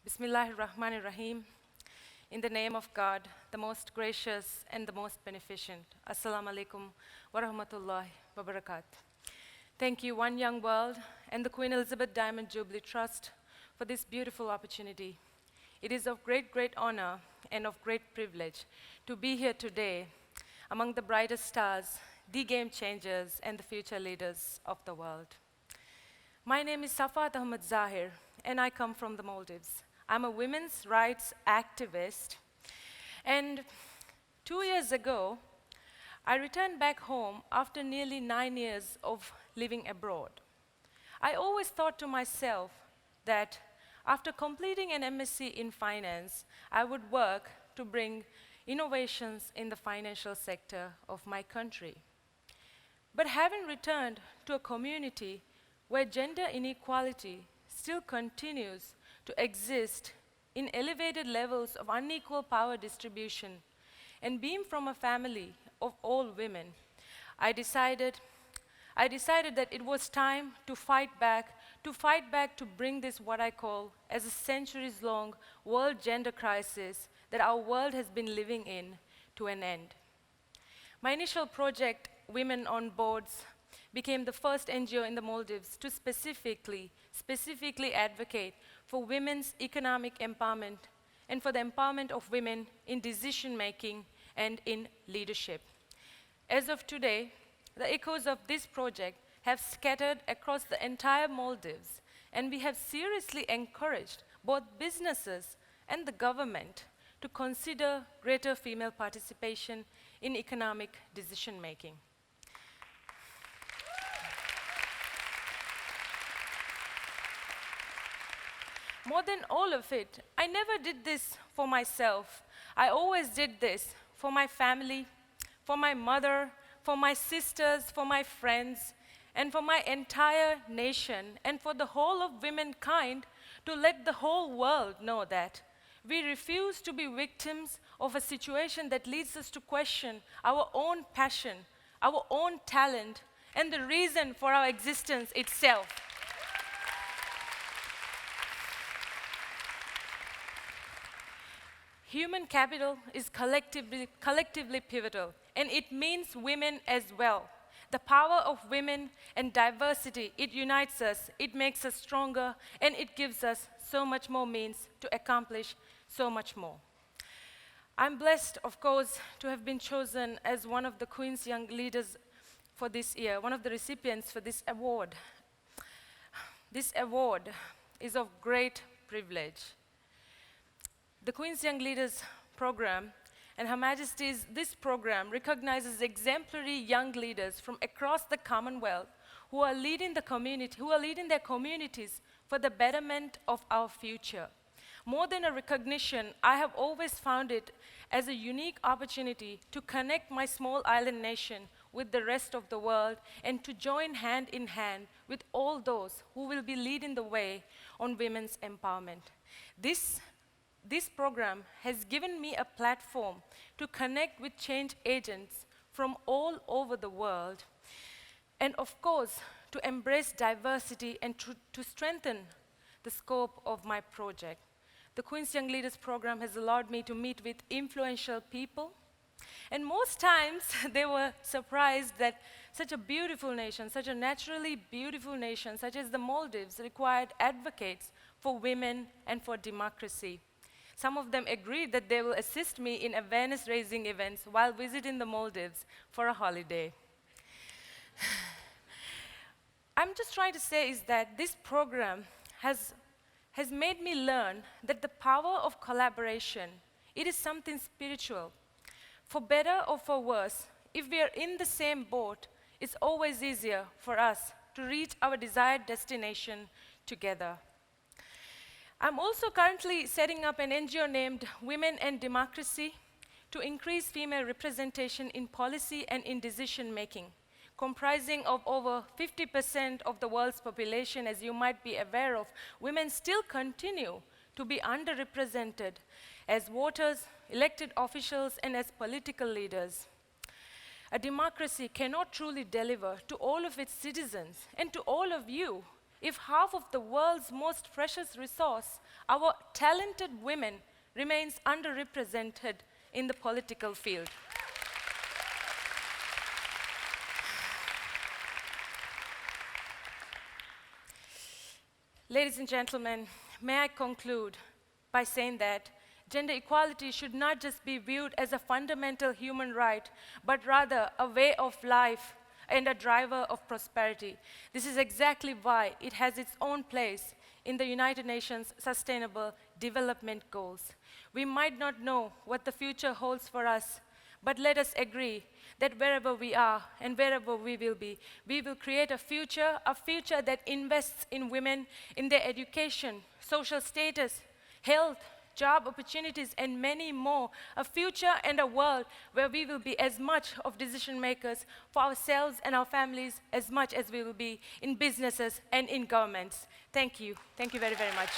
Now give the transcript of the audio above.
Bismillahirrahmanirrahim. In the name of God, the most gracious and the most beneficent. Assalamu alaikum wa rahmatullahi wa barakatuh. Thank you, One Young World and the Queen Elizabeth Diamond Jubilee Trust for this beautiful opportunity. It is of great, great honor and of great privilege to be here today among the brightest stars, the game changers, and the future leaders of the world. My name is Safaath Ahmed Zahir, and I come from the Maldives. I'm a women's rights activist, and 2 years ago, I returned back home after nearly 9 years of living abroad. I always thought to myself that after completing an MSc in finance, I would work to bring innovations in the financial sector of my country. But having returned to a community where gender inequality still continues to exist in elevated levels of unequal power distribution, and being from a family of all women, I decided that it was time to fight back to bring this what I call as a centuries-long world gender crisis that our world has been living in to an end. My initial project, Women on Boards, became the first NGO in the Maldives to specifically advocate for women's economic empowerment and for the empowerment of women in decision-making and in leadership. As of today, the echoes of this project have scattered across the entire Maldives, and we have seriously encouraged both businesses and the government to consider greater female participation in economic decision-making. More than all of it, I never did this for myself. I always did this for my family, for my mother, for my sisters, for my friends, and for my entire nation, and for the whole of womankind, to let the whole world know that we refuse to be victims of a situation that leads us to question our own passion, our own talent, and the reason for our existence itself. Human capital is collectively pivotal, and it means women as well. The power of women and diversity, it unites us, it makes us stronger, and it gives us so much more means to accomplish so much more. I'm blessed, of course, to have been chosen as one of the Queen's Young Leaders for this year, one of the recipients for this award. This award is of great privilege. The Queen's Young Leaders program and Her Majesty's this program recognizes exemplary young leaders from across the Commonwealth who are leading their communities for the betterment of our future. More than a recognition, I have always found it as a unique opportunity to connect my small island nation with the rest of the world and to join hand in hand with all those who will be leading the way on women's empowerment. This program has given me a platform to connect with change agents from all over the world, and of course, to embrace diversity and to strengthen the scope of my project. The Queen's Young Leaders program has allowed me to meet with influential people, and most times they were surprised that such a beautiful nation, such a naturally beautiful nation, such as the Maldives, required advocates for women and for democracy. Some of them agreed that they will assist me in awareness-raising events while visiting the Maldives for a holiday. I'm just trying to say is that this program has made me learn that the power of collaboration, it is something spiritual. For better or for worse, if we are in the same boat, it's always easier for us to reach our desired destination together. I'm also currently setting up an NGO named Women and Democracy to increase female representation in policy and in decision-making, comprising of over 50% of the world's population. As you might be aware of, women still continue to be underrepresented as voters, elected officials, and as political leaders. A democracy cannot truly deliver to all of its citizens and to all of you if half of the world's most precious resource, our talented women, remains underrepresented in the political field? Ladies and gentlemen, may I conclude by saying that gender equality should not just be viewed as a fundamental human right, but rather a way of life and a driver of prosperity. This is exactly why it has its own place in the United Nations Sustainable Development Goals. We might not know what the future holds for us, but let us agree that wherever we are and wherever we will be, we will create a future that invests in women, in their education, social status, health, job opportunities, and many more. A future and a world where we will be as much of decision makers for ourselves and our families as much as we will be in businesses and in governments. Thank you. Thank you very, very much.